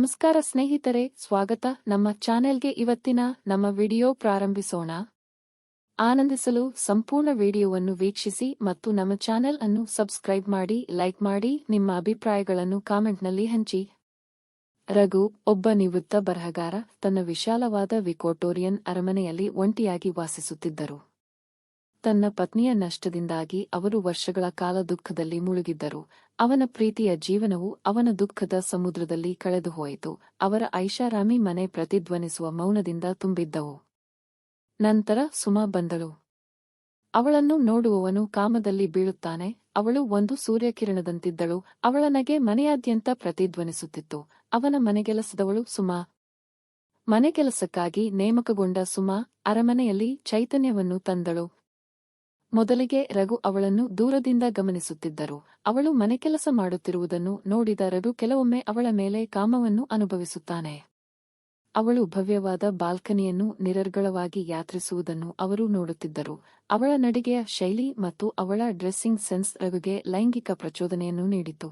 ನಮಸ್ಕಾರ ಸ್ನೇಹಿತರೆ, ಸ್ವಾಗತ ನಮ್ಮ ಚಾನೆಲ್ಗೆ. ಇವತ್ತಿನ ನಮ್ಮ ವಿಡಿಯೋ ಪ್ರಾರಂಭಿಸೋಣ. ಆನಂದಿಸಲು ಸಂಪೂರ್ಣ ವಿಡಿಯೋವನ್ನು ವೀಕ್ಷಿಸಿ ಮತ್ತು ನಮ್ಮ ಚಾನೆಲ್ ಅನ್ನು ಸಬ್ಸ್ಕ್ರೈಬ್ ಮಾಡಿ, ಲೈಕ್ ಮಾಡಿ, ನಿಮ್ಮ ಅಭಿಪ್ರಾಯಗಳನ್ನು ಕಾಮೆಂಟ್ನಲ್ಲಿ ಹಂಚಿ. ರಘು ಒಬ್ಬ ನಿವೃತ್ತ ಬರಹಗಾರ, ತನ್ನ ವಿಶಾಲವಾದ ವಿಕ್ಟೋರಿಯನ್ ಅರಮನೆಯಲ್ಲಿ ಒಂಟಿಯಾಗಿ ವಾಸಿಸುತ್ತಿದ್ದರು. ತನ್ನ ಪತ್ನಿಯ ನಷ್ಟದಿಂದಾಗಿ ಅವರು ವರ್ಷಗಳ ಕಾಲ ದುಃಖದಲ್ಲಿ ಮುಳುಗಿದ್ದರು. ಅವನ ಪ್ರೀತಿಯ ಜೀವನವು ಅವನ ದುಃಖದ ಸಮುದ್ರದಲ್ಲಿ ಕಳೆದುಹೋಯಿತು. ಅವರ ಐಷಾರಾಮಿ ಮನೆ ಪ್ರತಿಧ್ವನಿಸುವ ಮೌನದಿಂದ ತುಂಬಿದ್ದವು. ನಂತರ ಸುಮಾ ಬಂದಳು. ಅವಳನ್ನು ನೋಡುವವನು ಕಾಮದಲ್ಲಿ ಬೀಳುತ್ತಾನೆ. ಅವಳು ಒಂದು ಸೂರ್ಯಕಿರಣದಂತಿದ್ದಳು. ಅವಳ ನಗೆ ಮನೆಯಾದ್ಯಂತ ಪ್ರತಿಧ್ವನಿಸುತ್ತಿತ್ತು. ಅವನ ಮನೆಗೆಲಸದವಳು ಸುಮಾ. ಮನೆಗೆಲಸಕ್ಕಾಗಿ ನೇಮಕಗೊಂಡ ಸುಮಾ ಅರಮನೆಯಲ್ಲಿ ಚೈತನ್ಯವನ್ನು ತಂದಳು. ಮೊದಲಿಗೆ ರಘು ಅವಳನ್ನು ದೂರದಿಂದ ಗಮನಿಸುತ್ತಿದ್ದರು. ಅವಳು ಮನೆಕೆಲಸ ಮಾಡುತ್ತಿರುವುದನ್ನು ನೋಡಿದ ರಘು ಕೆಲವೊಮ್ಮೆ ಅವಳ ಮೇಲೆ ಕಾಮವನ್ನು ಅನುಭವಿಸುತ್ತಾನೆ. ಅವಳು ಭವ್ಯವಾದ ಬಾಲ್ಕನಿಯನ್ನು ನಿರರ್ಗಳವಾಗಿ ಯಾತ್ರಿಸುವುದನ್ನು ಅವರು ನೋಡುತ್ತಿದ್ದರು. ಅವಳ ನಡಿಗೆಯ ಶೈಲಿ ಮತ್ತು ಅವಳ ಡ್ರೆಸ್ಸಿಂಗ್ ಸೆನ್ಸ್ ರಘುಗೆ ಲೈಂಗಿಕ ಪ್ರಚೋದನೆಯನ್ನು ನೀಡಿತು.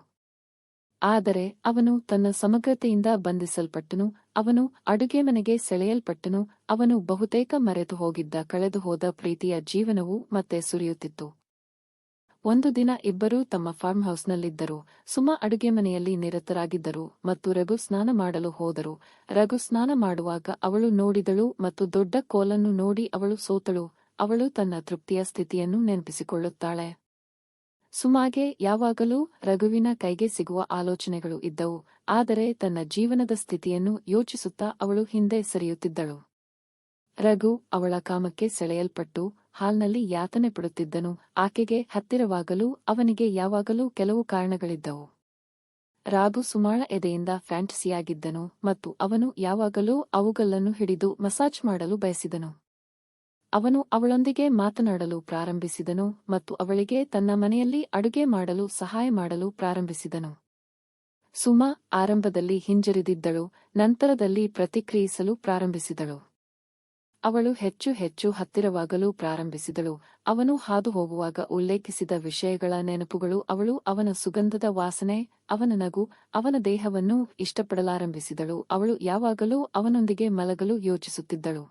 ಆದರೆ ಅವನು ತನ್ನ ಸಮಗ್ರತೆಯಿಂದ ಬಂಧಿಸಲ್ಪಟ್ಟನು. ಅವನು ಅಡುಗೆಮನೆಗೆ ಸೆಳೆಯಲ್ಪಟ್ಟನು. ಅವನು ಬಹುತೇಕ ಮರೆತು ಹೋಗಿದ್ದ ಕಳೆದುಹೋದ ಪ್ರೀತಿಯ ಜೀವನವು ಮತ್ತೆ ಸುರಿಯುತ್ತಿತ್ತು. ಒಂದು ದಿನ ಇಬ್ಬರೂ ತಮ್ಮ ಫಾರ್ಮ್ ಹೌಸ್ನಲ್ಲಿದ್ದರು. ಸುಮಾ ಅಡುಗೆಮನೆಯಲ್ಲಿ ನಿರತರಾಗಿದ್ದರು ಮತ್ತು ರಘು ಸ್ನಾನ ಮಾಡಲು ಹೋದರು. ರಘು ಸ್ನಾನ ಮಾಡುವಾಗ ಅವಳು ನೋಡಿದಳು ಮತ್ತು ದೊಡ್ಡ ಕೋಲನ್ನು ನೋಡಿ ಅವಳು ಸೋತಳು. ಅವಳು ತನ್ನ ತೃಪ್ತಿಯ ಸ್ಥಿತಿಯನ್ನು ನೆನಪಿಸಿಕೊಳ್ಳುತ್ತಾಳೆ. ಸುಮಾಗೆ ಯಾವಾಗಲೂ ರಘುವಿನ ಕೈಗೆ ಸಿಗುವ ಆಲೋಚನೆಗಳು ಇದ್ದವು. ಆದರೆ ತನ್ನ ಜೀವನದ ಸ್ಥಿತಿಯನ್ನು ಯೋಚಿಸುತ್ತಾ ಅವಳು ಹಿಂದೆ ಸರಿಯುತ್ತಿದ್ದಳು. ರಘು ಅವಳ ಕಾಮಕ್ಕೆ ಸೆಳೆಯಲ್ಪಟ್ಟು ಹಾಲ್ನಲ್ಲಿ ಯಾತನೆ ಪಡುತ್ತಿದ್ದನು. ಆಕೆಗೆ ಹತ್ತಿರವಾಗಲು ಅವನಿಗೆ ಯಾವಾಗಲೂ ಕೆಲವು ಕಾರಣಗಳಿದ್ದವು. ರಾಘು ಸುಮಾಳ ಎದೆಯಿಂದ ಫ್ಯಾಂಟಸಿಯಾಗಿದ್ದನು ಮತ್ತು ಅವನು ಯಾವಾಗಲೂ ಅವುಗಳನ್ನು ಹಿಡಿದು ಮಸಾಜ್ ಮಾಡಲು ಬಯಸಿದನು. ಅವನು ಅವಳೊಂದಿಗೆ ಮಾತನಾಡಲು ಪ್ರಾರಂಭಿಸಿದನು ಮತ್ತು ಅವಳಿಗೆ ತನ್ನ ಮನೆಯಲ್ಲಿ ಅಡುಗೆ ಮಾಡಲು ಸಹಾಯ ಮಾಡಲು ಪ್ರಾರಂಭಿಸಿದನು. ಸುಮಾ ಆರಂಭದಲ್ಲಿ ಹಿಂಜರಿದಿದ್ದಳು, ನಂತರದಲ್ಲಿ ಪ್ರತಿಕ್ರಿಯಿಸಲು ಪ್ರಾರಂಭಿಸಿದಳು. ಅವಳು ಹೆಚ್ಚು ಹೆಚ್ಚು ಹತ್ತಿರವಾಗಲು ಪ್ರಾರಂಭಿಸಿದಳು. ಅವನು ಹಾದು ಹೋಗುವಾಗ ಉಲ್ಲೇಖಿಸಿದ ವಿಷಯಗಳ ನೆನಪುಗಳು ಅವನ ಸುಗಂಧದ ವಾಸನೆ, ಅವನ ನಗು, ಅವನ ದೇಹವನ್ನು ಇಷ್ಟಪಡಲಾರಂಭಿಸಿದಳು. ಅವಳು ಯಾವಾಗಲೂ ಅವನೊಂದಿಗೆ ಮಲಗಲು ಯೋಚಿಸುತ್ತಿದ್ದಳು.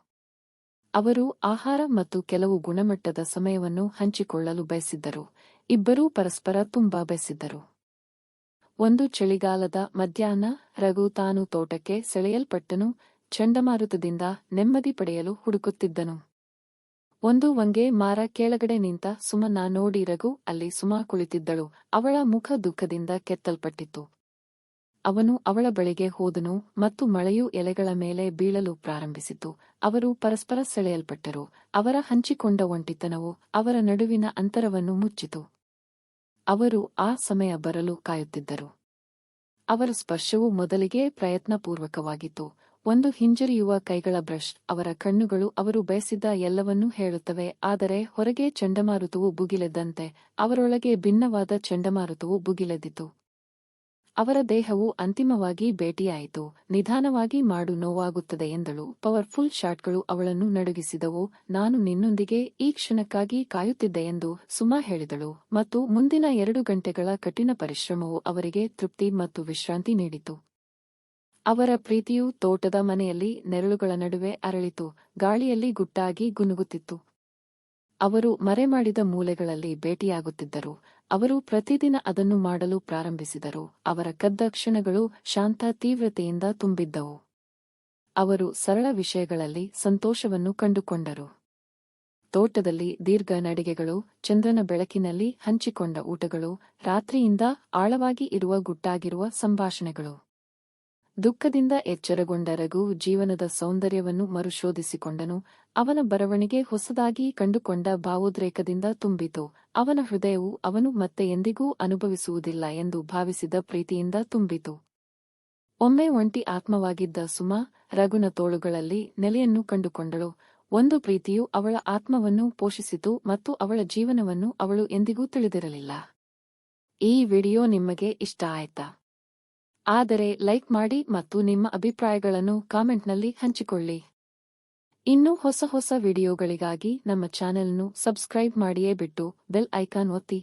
ಅವರು ಆಹಾರ ಮತ್ತು ಕೆಲವು ಗುಣಮಟ್ಟದ ಸಮಯವನ್ನು ಹಂಚಿಕೊಳ್ಳಲು ಬಯಸಿದ್ದರು. ಇಬ್ಬರೂ ಪರಸ್ಪರ ತುಂಬಾ ಬಯಸಿದ್ದರು. ಒಂದು ಚಳಿಗಾಲದ ಮಧ್ಯಾಹ್ನ ರಘು ತಾನು ತೋಟಕ್ಕೆ ಸೆಳೆಯಲ್ಪಟ್ಟನು. ಚಂಡಮಾರುತದಿಂದ ನೆಮ್ಮದಿ ಪಡೆಯಲು ಹುಡುಕುತ್ತಿದ್ದನು. ಒಂದು ವಂಗೆ ಮಾರ ಕೆಳಗಡೆ ನಿಂತ ಸುಮನ್ನ ನೋಡಿ ರಘು ಅಲ್ಲಿ ಸುಮಾ ಕುಳಿತಿದ್ದಳು. ಅವಳ ಮುಖ ದುಃಖದಿಂದ ಕೆತ್ತಲ್ಪಟ್ಟಿತ್ತು. ಅವನು ಅವಳ ಬಳಿಗೆ ಹೋದನು ಮತ್ತು ಮಳೆಯು ಎಲೆಗಳ ಮೇಲೆ ಬೀಳಲು ಪ್ರಾರಂಭಿಸಿತು. ಅವರು ಪರಸ್ಪರ ಸೆಳೆಯಲ್ಪಟ್ಟರು. ಅವರ ಹಂಚಿಕೊಂಡ ಒಂಟಿತನವು ಅವರ ನಡುವಿನ ಅಂತರವನ್ನು ಮುಚ್ಚಿತು. ಅವರು ಆ ಸಮಯ ಬರಲು ಕಾಯುತ್ತಿದ್ದರು. ಅವರ ಸ್ಪರ್ಶವು ಮೊದಲಿಗೆ ಪ್ರಯತ್ನಪೂರ್ವಕವಾಗಿತ್ತು. ಒಂದು ಹಿಂಜರಿಯುವ ಕೈಗಳ ಬ್ರಷ್. ಅವರ ಕಣ್ಣುಗಳು ಅವರು ಬಯಸಿದ್ದ ಎಲ್ಲವನ್ನೂ ಹೇಳುತ್ತವೆ. ಆದರೆ ಹೊರಗೆ ಚಂಡಮಾರುತವು ಭುಗಿಲೆದ್ದಂತೆ ಅವರೊಳಗೆ ಭಿನ್ನವಾದ ಚಂಡಮಾರುತವು ಭುಗಿಲೆದ್ದಿತು. ಅವರ ದೇಹವು ಅಂತಿಮವಾಗಿ ಭೇಟಿಯಾಯಿತು. ನಿಧಾನವಾಗಿ ಮಾಡು, ನೋವಾಗುತ್ತದೆ ಎಂದಳು. ಪವರ್ಫುಲ್ ಶಾಟ್ಗಳು ಅವಳನ್ನು ನಡುಗಿಸಿದವು. ನಾನು ನಿನ್ನೊಂದಿಗೆ ಈ ಕ್ಷಣಕ್ಕಾಗಿ ಕಾಯುತ್ತಿದ್ದೆ ಎಂದು ಸುಮಾ ಹೇಳಿದಳು ಮತ್ತು ಮುಂದಿನ 2 ಗಂಟೆಗಳ ಕಠಿಣ ಪರಿಶ್ರಮವು ಅವರಿಗೆ ತೃಪ್ತಿ ಮತ್ತು ವಿಶ್ರಾಂತಿ ನೀಡಿತು. ಅವರ ಪ್ರೀತಿಯು ತೋಟದ ಮನೆಯಲ್ಲಿ ನೆರಳುಗಳ ನಡುವೆ ಅರಳಿತು. ಗಾಳಿಯಲ್ಲಿ ಗುಟ್ಟಾಗಿ ಗುನುಗುತ್ತಿತ್ತು. ಅವರು ಮರೆಮಾಡಿದ ಮೂಲೆಗಳಲ್ಲಿ ಭೇಟಿಯಾಗುತ್ತಿದ್ದರು. ಅವರು ಪ್ರತಿದಿನ ಅದನ್ನು ಮಾಡಲು ಪ್ರಾರಂಭಿಸಿದರು. ಅವರ ಕದ್ದ ಕ್ಷಣಗಳು ಶಾಂತ ತೀವ್ರತೆಯಿಂದ ತುಂಬಿದ್ದವು. ಅವರು ಸರಳ ವಿಷಯಗಳಲ್ಲಿ ಸಂತೋಷವನ್ನು ಕಂಡುಕೊಂಡರು. ತೋಟದಲ್ಲಿ ದೀರ್ಘ ನಡಿಗೆಗಳು, ಚಂದ್ರನ ಬೆಳಕಿನಲ್ಲಿ ಹಂಚಿಕೊಂಡ ಊಟಗಳು, ರಾತ್ರಿಯಿಂದ ಆಳವಾಗಿ ಇರುವ ಗುಟ್ಟಾಗಿರುವ ಸಂಭಾಷಣೆಗಳು. ದುಃಖದಿಂದ ಎಚ್ಚರಗೊಂಡ ರಘು ಜೀವನದ ಸೌಂದರ್ಯವನ್ನು ಮರುಶೋಧಿಸಿಕೊಂಡನು. ಅವನ ಬರವಣಿಗೆ ಹೊಸದಾಗಿ ಕಂಡುಕೊಂಡ ಭಾವೋದ್ರೇಕದಿಂದ ತುಂಬಿತು. ಅವನ ಹೃದಯವು ಅವನು ಮತ್ತೆ ಎಂದಿಗೂ ಅನುಭವಿಸುವುದಿಲ್ಲ ಎಂದು ಭಾವಿಸಿದ ಪ್ರೀತಿಯಿಂದ ತುಂಬಿತು. ಒಮ್ಮೆ ಒಂಟಿ ಆತ್ಮವಾಗಿದ್ದ ಸುಮಾ ರಘುನ ತೋಳುಗಳಲ್ಲಿ ನೆಲೆಯನ್ನು ಕಂಡುಕೊಂಡಳು. ಒಂದು ಪ್ರೀತಿಯು ಅವಳ ಆತ್ಮವನ್ನು ಪೋಷಿಸಿತು ಮತ್ತು ಅವಳ ಜೀವನವನ್ನು ಅವಳು ಎಂದಿಗೂ ತಿಳಿದಿರಲಿಲ್ಲ. ಈ ವಿಡಿಯೋ ನಿಮಗೆ ಇಷ್ಟ ಆಯ್ತಾ? ಆದರೆ ಲೈಕ್ ಮಾಡಿ ಮತ್ತು ನಿಮ್ಮ ಅಭಿಪ್ರಾಯಗಳನ್ನು ಕಾಮೆಂಟ್ನಲ್ಲಿ ಹಂಚಿಕೊಳ್ಳಿ. ಇನ್ನೂ ಹೊಸ ವಿಡಿಯೋಗಳಿಗಾಗಿ ನಮ್ಮ ಚಾನೆಲ್ನ್ನು ಸಬ್ಸ್ಕ್ರೈಬ್ ಮಾಡಿಯೇ ಬಿಟ್ಟು ಬೆಲ್ ಐಕಾನ್ ಒತ್ತಿ.